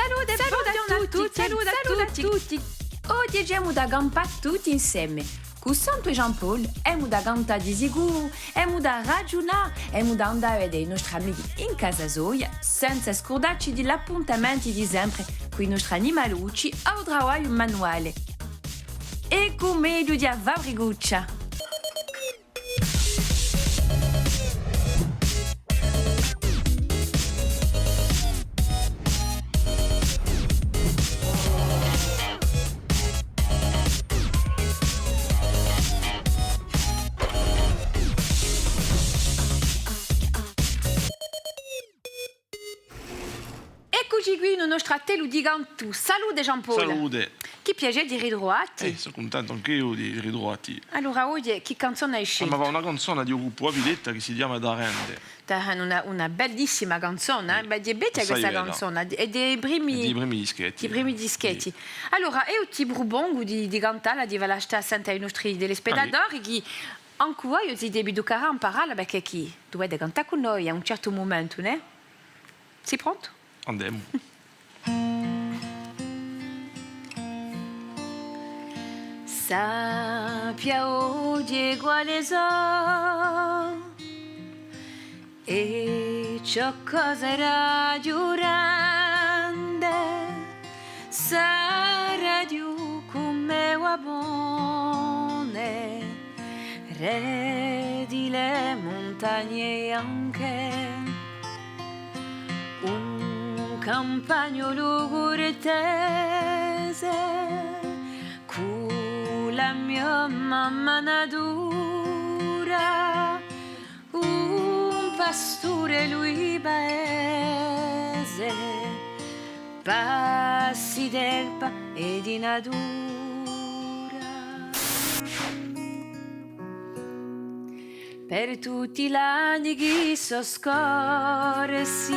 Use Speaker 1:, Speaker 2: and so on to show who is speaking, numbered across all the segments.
Speaker 1: Salute a tutti. Oggi abbiamo da campare tutti insieme. Con Santo e Jean-Paul abbiamo da cantare di sicuro, abbiamo da ragionare, abbiamo da andare a vedere i nostri amici in casa soia, senza scordarci degli appuntamenti di sempre con i nostri animalucci al lavoro manuale. E come di Vavriguccia. Eccoci qui nel nostro telo di Gantù. Salute Jean-Paul.
Speaker 2: Salute.
Speaker 1: Che piace di ritrovati.
Speaker 2: Sono contento anche io di ritrovati.
Speaker 1: Allora, oggi che canzone hai scelto?
Speaker 2: Ma va una canzone di un gruppo Avidetta che si chiama Darende.
Speaker 1: Una bellissima canzone,
Speaker 2: Sì.
Speaker 1: Beh, di bella questa canzone, è dei primi
Speaker 2: dischetti.
Speaker 1: Sì. Allora, io ti propongo di cantare, di lasciare sentire ai nostri telespettatori che ancora io ti devo educare a imparare perché chi dovete cantare con noi a un certo momento, ne? Sei pronto?
Speaker 2: Andiamo.
Speaker 1: Sappia oggi quale so e ciò cosa era giurande sarà giù come uabone re di le montagne anche un campagnolo cortese la mia mamma natura, un pastore lui paese, passi d'erba e di natura. Per tutti gli anni che so scorsi,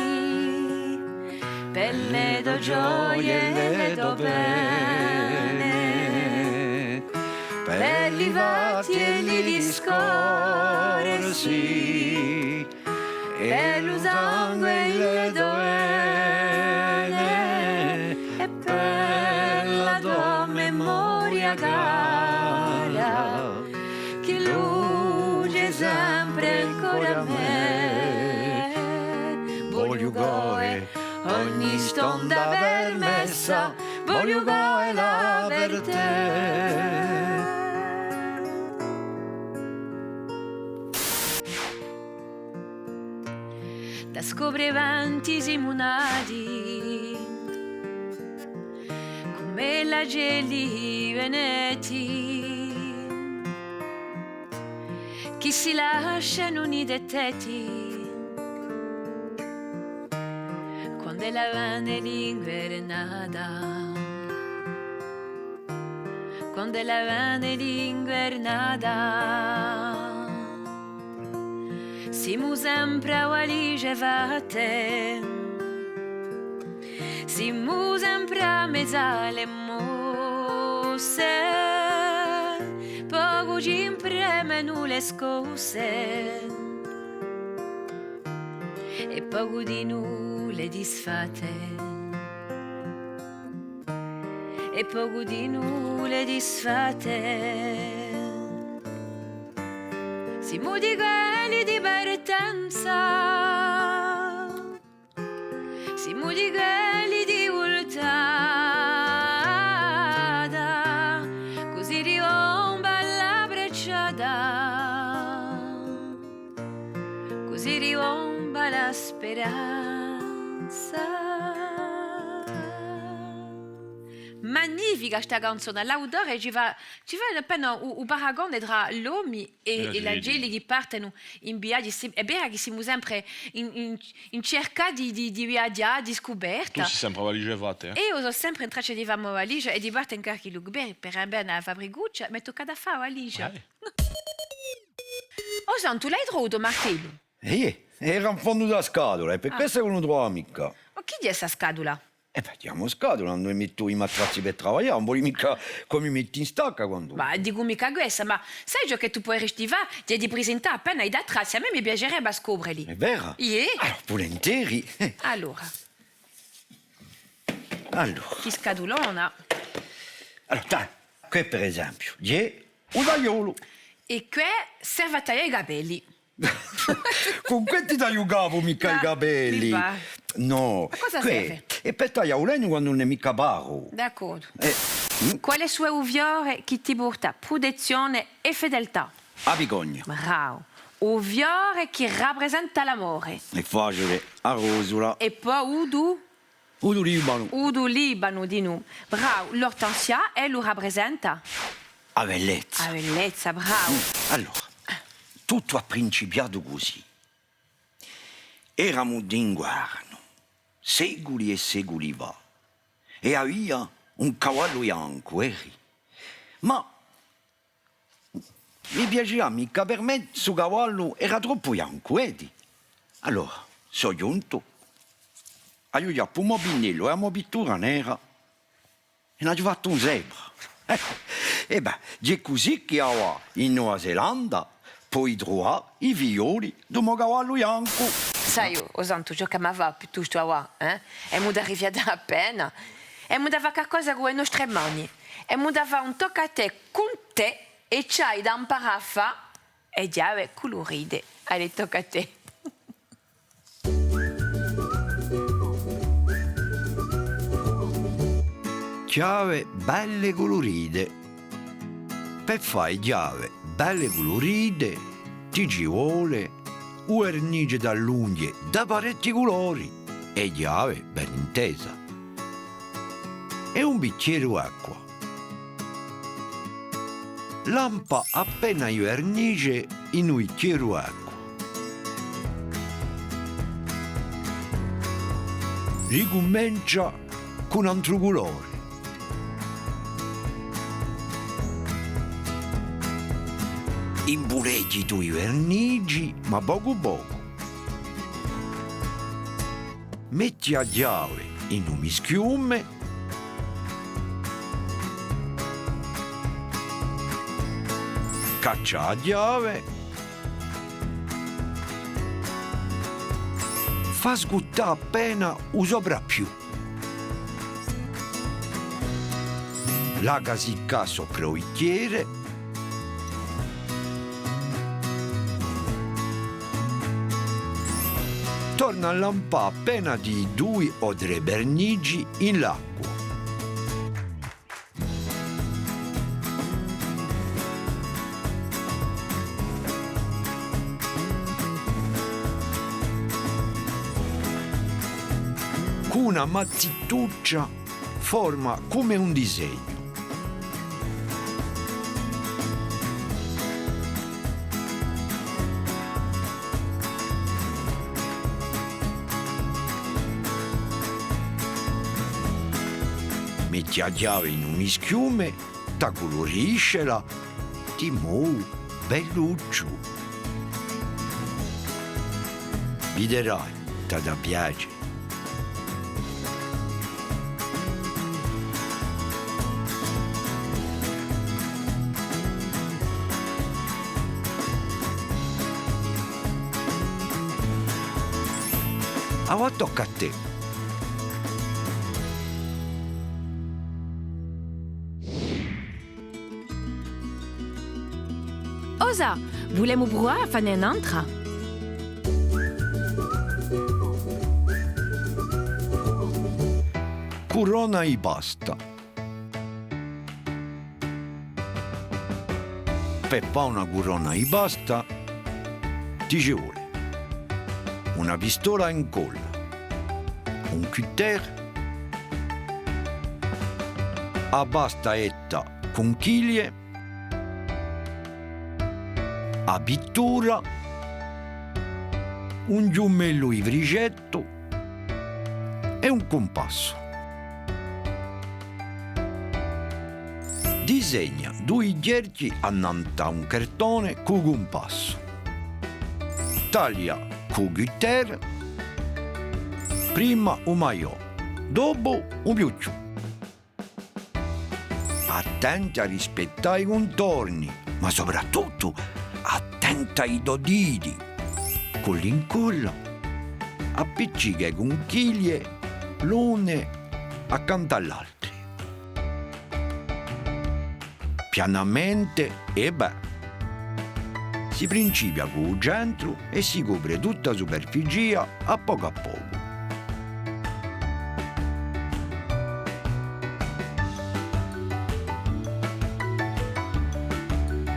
Speaker 1: per le do gioie e le do bene, per li vati e li discorsi, per lo sangue e le doene, e per la tua memoria cara, che luce sempre ancora a me. Voglio goe ogni stonda permessa, voglio goe la verità. Da scoprivanti simonati come la geli veneti chi si lasciano i detteti quando la vane l'invernata quando la vane l'invernata siamo sempre a valigie fatte, siamo sempre a mezz'ale mosse, poco ci impremono le scuse e poco di noi le disfatte, e poco di noi le disfatte. Siamo di quelli di partenza, siamo di quelli di voltata, così riomba la brecciata, così riomba la speranza. Magnifica questa canzone, l'autore ci fa appena un paragone tra l'uomo e la geli che partono in viaggio. È vero che siamo sempre in cerca di viaggiare, di scoperta.
Speaker 2: Tu sei sempre a valigie fatte.
Speaker 1: E io sono sempre in traccia di fare una valigia e di parte in carchi luguberi per andare a Vavriguccia, mi tocca da fare la valigia. Oh, San, tu l'hai trovato, Martello?
Speaker 3: Era in fondo della scatola e per questo non lo trovo mica.
Speaker 1: Ma chi è questa scatola?
Speaker 3: Mettiamo scatola, non metto i matrazzi per lavorare, non voglio mica come metti in stacca quando...
Speaker 1: Ma dico mica questa, ma sai già che tu puoi restivare di presentare appena i datrazzi, a me mi piacerebbe scoprirli.
Speaker 3: È vero?
Speaker 1: Yeah.
Speaker 3: Allora, volentieri.
Speaker 1: Allora.
Speaker 3: Allora,
Speaker 1: Chi scadulona.
Speaker 3: dai, qui per esempio, c'è un tagliolo.
Speaker 1: E qui serve a tagliare i capelli.
Speaker 3: Con che ti tagliavo mica i
Speaker 1: Ah,
Speaker 3: capelli?
Speaker 1: mi va.
Speaker 3: No,
Speaker 1: A cosa
Speaker 3: qui
Speaker 1: serve?
Speaker 3: è per tagliare un legno quando non è mica paro.
Speaker 1: D'accordo.
Speaker 3: Eh,
Speaker 1: Quale sue uviore che ti porta protezione e fedeltà?
Speaker 3: a bigogna.
Speaker 1: Bravo. Uviore che rappresenta l'amore.
Speaker 3: È facile, a rosola.
Speaker 1: E poi Udu?
Speaker 3: Udo Libano.
Speaker 1: Udu Libano di nu. Bravo. L'ortensia e lo rappresenta?
Speaker 3: A bellezza.
Speaker 1: La bellezza, bravo.
Speaker 3: Allora, tutto ha principiato così. Eravamo d'inguarno, secoli e secoli fa, e aveva un cavallo bianco, ma mi piaceva mica per me, questo cavallo era troppo bianco, vedi? Allora, sono giunto, io un mobinnello e una pittura nera, e ne ho fatto un zebra. E beh, è così che io in Nuova Zelanda poi trovare i fiori del mio cavallo bianco.
Speaker 1: Sai, o santo, ciò che mi va piuttosto a qua, e mi arriva da appena, e mi dava qualcosa con le nostre mani, e mi dava un tocco a te con te, e c'hai da imparare a fare, e già è coloride, alle tocca a te.
Speaker 3: Chiave belle colorite. Per fare chiave belle colorite ti ci vuole un vernice dall'unghie da parecchi colori e chiave ben intesa e un bicchiere d'acqua. Lampa appena il vernice in un bicchiere d'acqua. Ricomincia con un altro colore. Impureggi tu i vernici, ma poco poco. Metti a chiave in un mischiume. Caccia la chiave. Fa sguttare appena un soprappiù. La casicca sopra il bicchiere. Torna a lampare appena di 2 o 3 vernici in l'acqua. Con una mazzituccia forma come un disegno. Metti la chiave in un mischiume, ta coloriscela, ti muovi belluccio. Vedrai, ti da piace. Ora tocca a te.
Speaker 1: Osa, voulez-vous provare a fare un'altra?
Speaker 3: Corona e pasta. Per fare una corona di pasta ti ci vuole una pistola a incolla, un cutter, a pasta etta con chiglie, a pittura, un giummello di fricetto e un compasso. Disegna 2 cerchi annanti a un cartone con compasso. Taglia con cutter, prima un maiò, dopo un piuccio. Attenti a rispettare i contorni, ma soprattutto attenta ai dodini. Con l'incolla appiccica con chiglie l'une accanto all'altro. Pianamente si principia con il centro e si copre tutta la superficie a poco.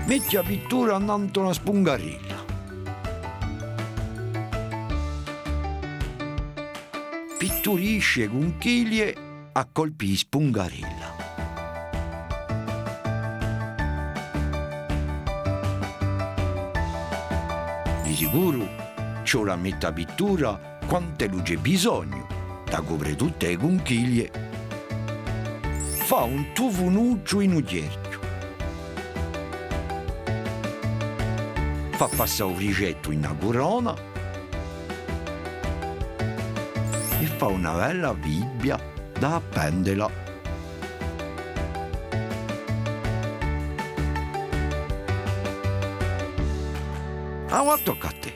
Speaker 3: Metti la pittura annanto una spungarella. Pitturisce con chiglie a colpi di spungarella. Di sicuro ci ora mette la pittura quante luce bisogno, da coprire tutte le conchiglie. Fa un tufunuccio in un cerchio. Fa passare un ricetto in una corona e fa una bella Bibbia da appenderla. Ora tocca a te.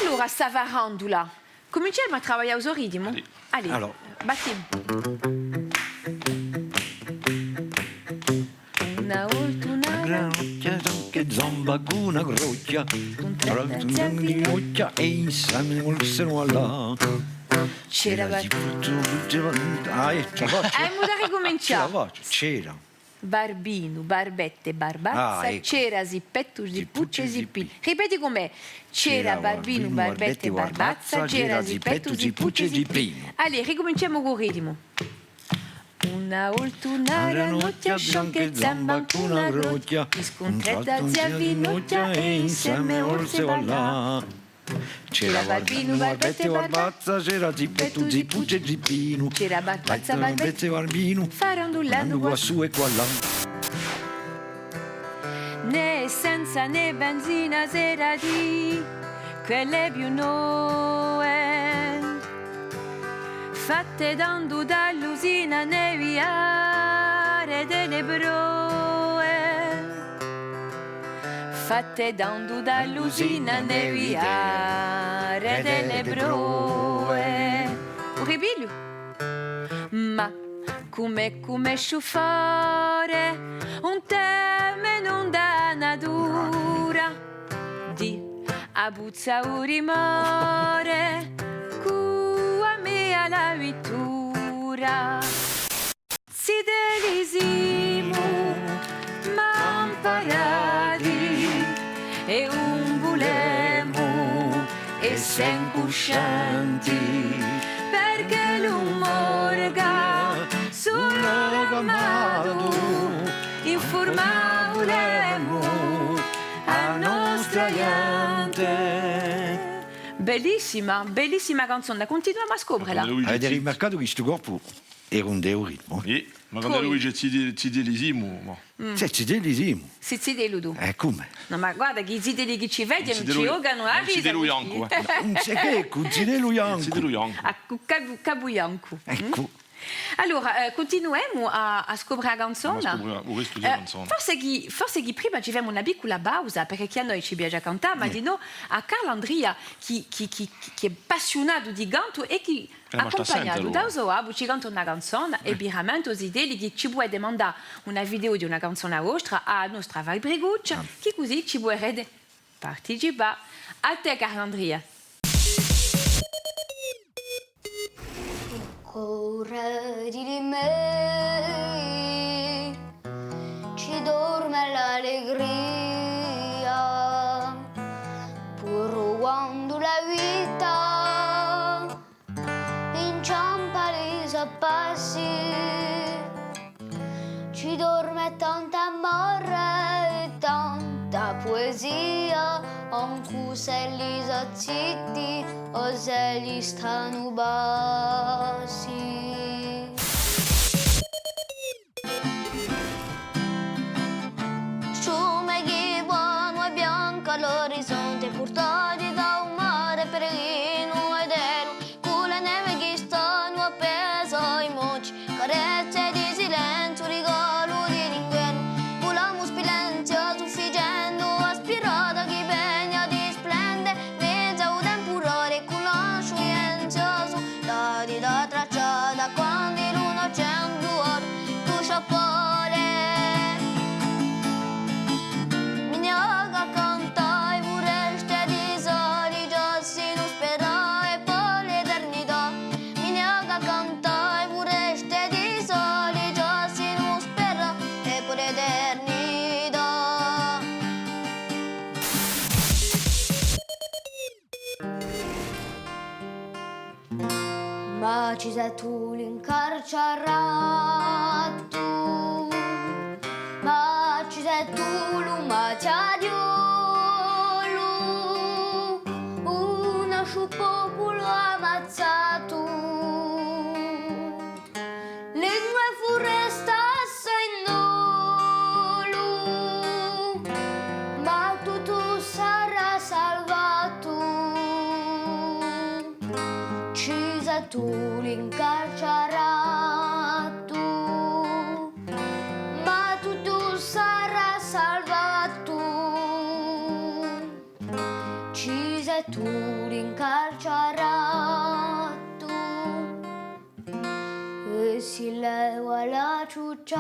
Speaker 1: Allora, Savarandula, cominciamo a lavorare al ritmo? Allez,
Speaker 3: Alors.
Speaker 1: battiamo. Una volta una
Speaker 3: Granocchia che zomba con una grocchia, e insieme volsero là.
Speaker 1: c'era
Speaker 3: Ah, ce la faccio.
Speaker 1: da ricominciare.
Speaker 3: Ce la faccio, c'era.
Speaker 1: Barbino, barbette, barbazza,
Speaker 3: Ah, ecco.
Speaker 1: c'era zippetto, zippucce,
Speaker 3: zippi.
Speaker 1: zippi. Ripeti com'è. C'era barbino, barbette, barbazza, c'era zippetto, zippucce, zippino. Allora, ricominciamo con il ritmo. Una volta una ranocchia, sciocche zamba con una grocchia, discontretta zia vinocchia e insieme volsero là.
Speaker 3: C'era barbino, barbette, barbazza, c'era zippetto, zippucce, zippino.
Speaker 1: C'era barbazza, barbette,
Speaker 3: barbino,
Speaker 1: farandulando
Speaker 3: qua su e qua là.
Speaker 1: né senza né benzina sera di quelle più nuove fatte dando dall'usina neviare delle broe fatte dando dall'usina neviare delle broe un ripiglio ma come sciufare un teme non da natura di abuzza un rimore cua mia la vittura si delisimo ma imparati e un bulemo e sen cuscianti perché l'umorga sull'armato informaulemo a nostra gente. Bellissima, bellissima canzone, continuiamo a scoprirla.
Speaker 3: Avete rimarcato che questo corpo era un ritmo?
Speaker 2: Sì, ma quando
Speaker 1: Come?
Speaker 2: lui ci delisimo,
Speaker 3: Ci delisimo.
Speaker 1: Si zide Ludo.
Speaker 3: Come?
Speaker 1: No, ma guarda che i zideli che ci vedono,
Speaker 2: Zide
Speaker 1: ci
Speaker 2: lui-
Speaker 1: giocano a
Speaker 2: Zide
Speaker 1: ridere.
Speaker 2: lui anco,
Speaker 3: Non sai che, cucine lui
Speaker 2: Ci di lui anche.
Speaker 1: A cabuianco.
Speaker 3: Ecco.
Speaker 1: Allora, continuiamo a scoprire la canzone.
Speaker 2: A scoprire il resto della canzone.
Speaker 1: Forse che prima ci abbiamo una piccola pausa, perché a noi ci piace cantare, ma di no a Carlo Andria, che è appassionato di canto e che accompagnato da Usoabu ci canta una canzone e veramente si idee che ci può demandare una video di una canzone vostra a nostra Val Briguccia, che così ci può partecipare. A te Carlo Andria.
Speaker 4: Ora di me ci dorme l'allegria, pur quando la vita inciampa gli sapassi, ci dorme tanta amore e tanta poesia, anche se li zitti o se li stanno bassi. Ciume che buono e bianco all'orizzonte, portati da un mare peregrino ed ero, con la neve che stanno appeso ai monti, carezze di silenzio, regalo di l'inverno, con la muspilenzia sufficiente, aspirata che pegna di splende, mezza un temporale, con la ma ci sei tu l'incarcerato, ma ci sei tu l'umacciadiolo, una sciupopolo ammazzato, lingua e foresta in dolo, ma tutto sarà salvato. Ci sei tu l'incarcerato, ma tutto sarà salvato. Ci sei tu l'incarcerato, e si leva la ciucciata,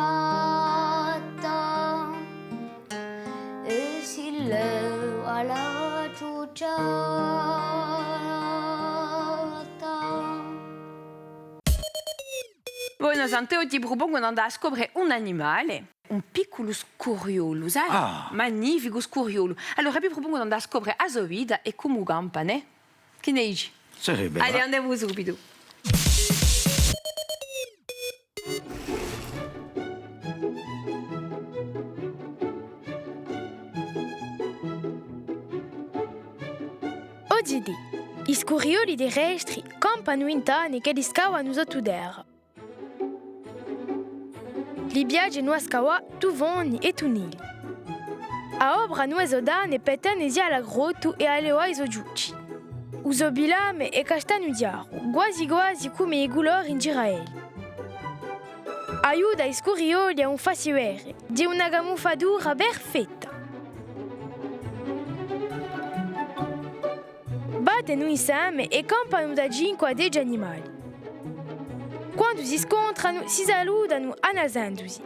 Speaker 4: e si leva la ciucciata.
Speaker 1: Voi non sente oggi propongo di andare a scoprire un animale, un piccolo scuriolo, sai?
Speaker 3: Ah.
Speaker 1: Magnifico scuriolo. Allora vi propongo di andare a scoprire a sua vita e come campa, ne? Che ne dici?
Speaker 3: Sarebbe.
Speaker 1: Allora andiamo subito.
Speaker 5: Oggi i scurioli terrestri campano in tane che li scavano sotto terra. Li viaggi non scava tuvoni e tunili. A obra non esodane petane sia alla grotto e alle oai giucci. Uso bilame e castagno diaro, quasi quasi come i colori in giraeli. Aiuta i scurioli a un faciore di una camuffatura perfetta. Battono insieme e campano da 5 a 10 animali. Quando si scontrano, si salutano annasandosi.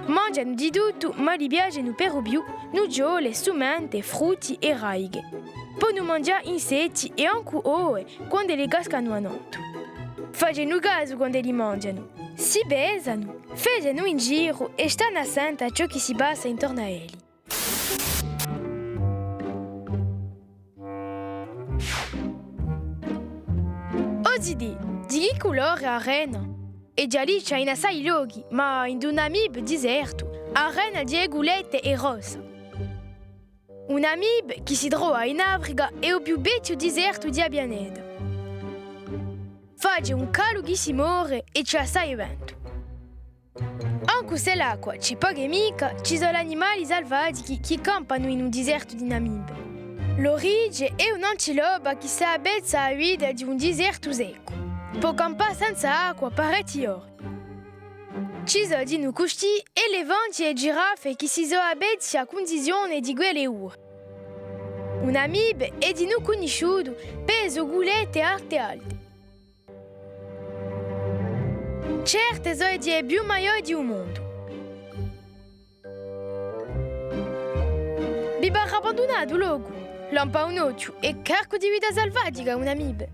Speaker 5: Mangiano di tutto, ma li piacciono per più nuggiole, sumente, frutti e raighe. Possono mangiare insetti e anche oe quando li cascano a notte. Facciano caso quando li mangiano. Si besano, fanno in giro e stanno attenti a ciò che si passa intorno a elli. Oggi di che colore è arena? E già lì c'è in assai luoghi, ma in un amib deserto, arena di egulette e rosa. Un amib che si trova in Africa è il più vecchio deserto di pianeta. Fa un caldo che si muore e c'è assai vento. Anche se l'acqua ci paga mica, ci sono animali selvatici che campano in un deserto di Namibia. L'origine è un'antilope che si abbezza a vita di un deserto secco. Può campare senza acqua parecchie ore. Ci sono di nucusti, elefanti e giraffe che si sono abbezzati a condizioni di quelle ore. Un amibe è di non conosciuto per le gulette arte alte. Certe sono di più maiori del mondo. Biba abbandonato logo. Lampa un occhio e carco di vita selvatica un amibe.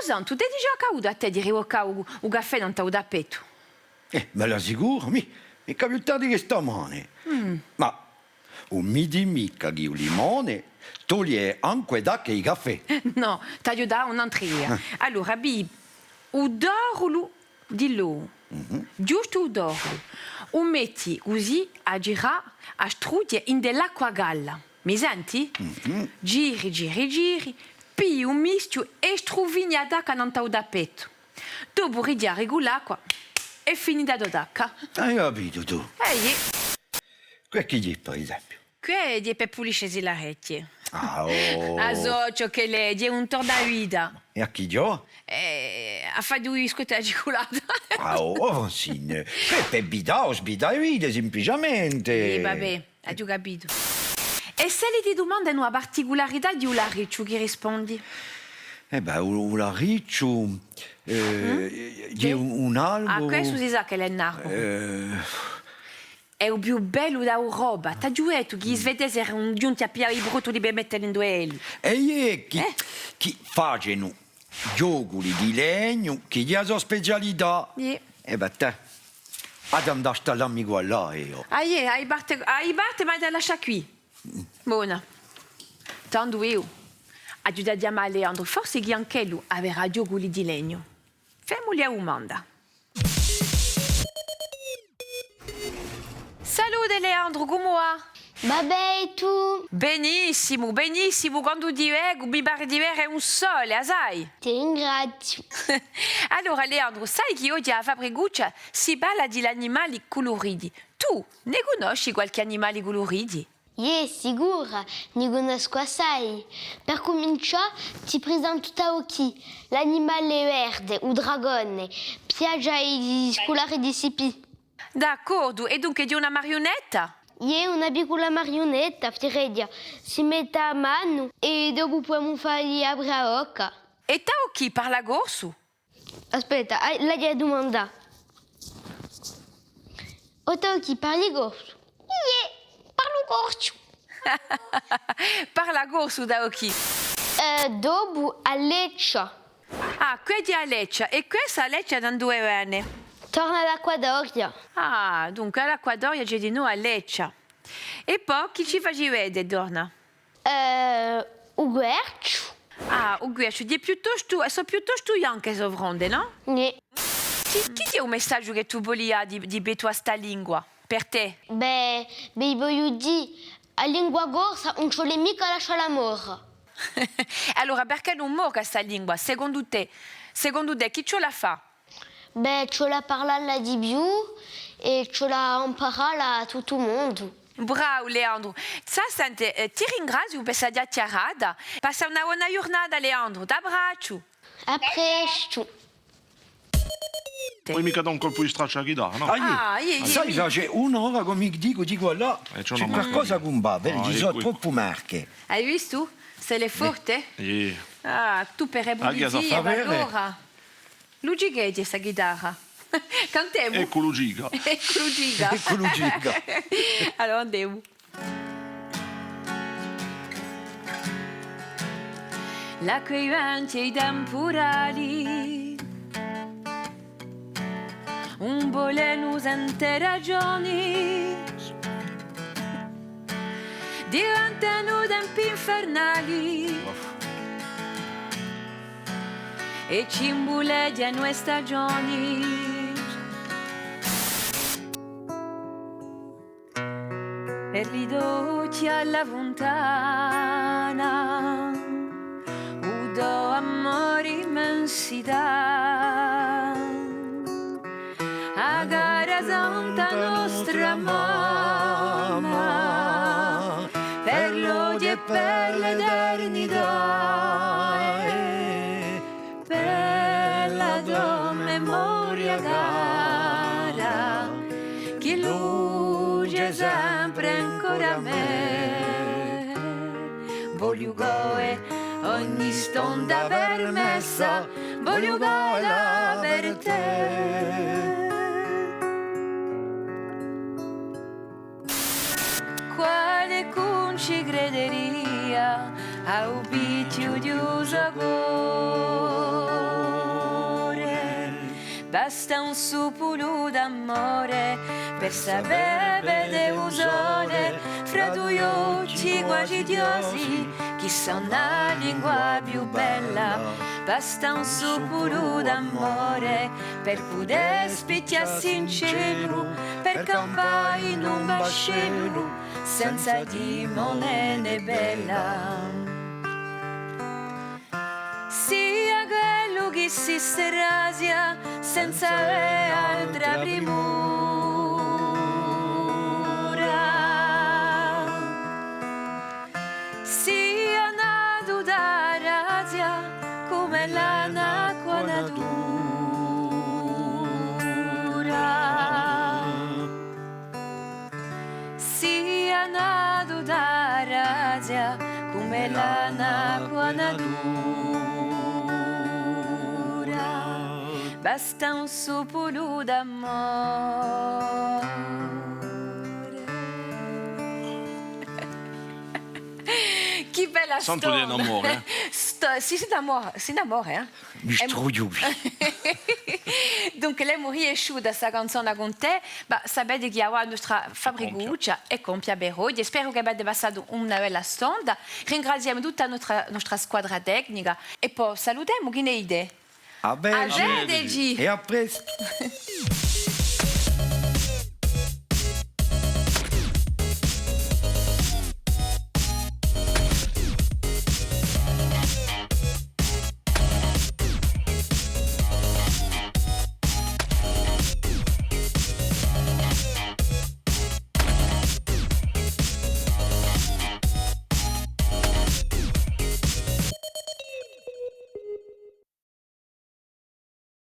Speaker 1: Santo, te già cauda a te di rivoccare un caffè non t'ho da petto?
Speaker 3: Me l'assicuro, mi è capitato che stamane. Ma un midi mica che un limone toglie anche da che i caffè.
Speaker 1: No, ti aiuta un'altra. Allora, bi, udorlo di lo, giusto udorlo, un metti così a girare, a strudere in dell'acqua galla. Mi senti? Giri, giri, giri. Poi un mischio e struvigna d'acqua non t'ho da petto. Dopo ridiare l'acqua e finita d'acqua.
Speaker 3: Hai capito tu? Che chi è, per esempio?
Speaker 1: Che è per pulisce la rete.
Speaker 3: Ah, oh.
Speaker 1: A socio che lei è un tornaguida.
Speaker 3: E a chi io?
Speaker 1: A fare due biscotti di cioccolata.
Speaker 3: Ah, oh, sì. Per sbidare semplicemente.
Speaker 1: Vabbè, hai già capito. E se le ti domandano una particolarità di un lariccio, che rispondi?
Speaker 3: Un lariccio di un albero...
Speaker 1: Ah, questo si sa che è un albero. È il più bello d'Europa. Ti giuro che gli svedesi erano giunti a piare i brutoli per metterli in duelli.
Speaker 3: E chi facciano giocoli di legno che gli ha sua specialità.
Speaker 1: E
Speaker 3: te. Adam da sta l'amico là io.
Speaker 1: Ai batte ma da lascia qui. Buona. Tanto io. Aiuta a chiamare Leandro, forse che anche lui aveva radio guli di legno. Fammi a umanda. Salute Leandro, come va?
Speaker 4: Vabbè, e tu?
Speaker 1: Benissimo, benissimo. Quando ti vedo mi pare di avere un sole, sai?
Speaker 4: Ti ringrazio.
Speaker 1: Allora Leandro, sai che oggi a Fabriguccia si parla di animali coloriti. Tu ne conosci qualche animale coloriti?
Speaker 4: Sicura, ne conosco assai. Per cominciare, ti presento Taoki, l'animale verde, o dragone. Piace ai scolari di Sipi.
Speaker 1: D'accordo, e dunque di una marionetta?
Speaker 4: Una piccola marionetta, Ftiredia. Si mette a mano e dopo possiamo fargli aprire la bocca.
Speaker 1: E Taoki parla gorso?
Speaker 4: Aspetta, la gli domanda. O Taoki, parli gorso? Parlo gorso.
Speaker 1: Parla gorso Taoki.
Speaker 4: Dopo alleccia.
Speaker 1: Ah, qui è a Leccia, e questa Leccia da 2 anni.
Speaker 4: Torna all'Acquadoria.
Speaker 1: Ah, dunque all'Acquadoria c'è di noi a Leccia. E poi chi ci fa vedere, Dorna?
Speaker 4: O guercio.
Speaker 1: Ah, o guercio, sono piuttosto bianche sovronde, no? Chi è un messaggio che tu volevi di tua sta lingua, per te?
Speaker 4: Beh, voglio dire, a lingua gorsa non c'è mica lascia l'amore.
Speaker 1: Allora, perché non muore questa lingua? Secondo te, chi ce la fa?
Speaker 4: Beh, ce la parla di più e ce la impara a tutto il mondo.
Speaker 1: Bravo Leandro. Senti, ti ringrazio per questa chiacchierata. Passa una buona giornata Leandro, t'abbraccio.
Speaker 4: A presto.
Speaker 2: Poi mica da un colpo di straccia a chitarra, no?
Speaker 3: Sai, c'è un'ora come dico là,
Speaker 2: c'è
Speaker 3: c'è
Speaker 2: una
Speaker 3: qualcosa che non va, ci sono
Speaker 2: qui.
Speaker 3: troppo marche.
Speaker 1: Hai visto? Se le forte? Ah, tu per
Speaker 2: Anche sa
Speaker 1: dire,
Speaker 2: fare.
Speaker 1: allora. Luigi che è questa chitarra? Cantiamo?
Speaker 2: Eccolo giga.
Speaker 1: Eccolo giga.
Speaker 3: Eccolo giga.
Speaker 1: Allora andiamo. L'acqua i venti e i temporali, un boleno senza ragioni, diventano tempi infernali e ci imbuleggiano le stagioni. Per ridotti alla fontana, udo amore immensità, a gara santa nostra mamma, per l'odio e per l'eternità, per la tua memoria cara, che luce sempre ancora a me. Voglio goe ogni stonda permessa, voglio gola per te. Quale conci crederia a un picchio di usagore, basta un supolo d'amore per sapere de usare fra due occhi quasi diosi, chissà una lingua più bella, basta un supolo d'amore per poter spicchiarsi in cielo, per campare in un vascello senza timone né bella. Sia quello che si strasia senza altra premura, sia nato da razia come l'anacqua natura, sia nato da razia come l'anacqua natura, basta un supolo d'amore. Che bella
Speaker 2: Santo di
Speaker 1: storia!
Speaker 2: amore.
Speaker 1: Sì, c'est d'amour, hein?
Speaker 3: Mi struglio.
Speaker 1: Dunque, lei riesce da questa canzone con te, ma sapete che la nostra fabbriguccia è compia Berodi. Spero che abbiate passato una bella stonda. Ringraziamo tutta la nostra squadra tecnica e poi salutiamo chi ne idee.
Speaker 3: A bene.
Speaker 1: A vederci.
Speaker 3: E a presto.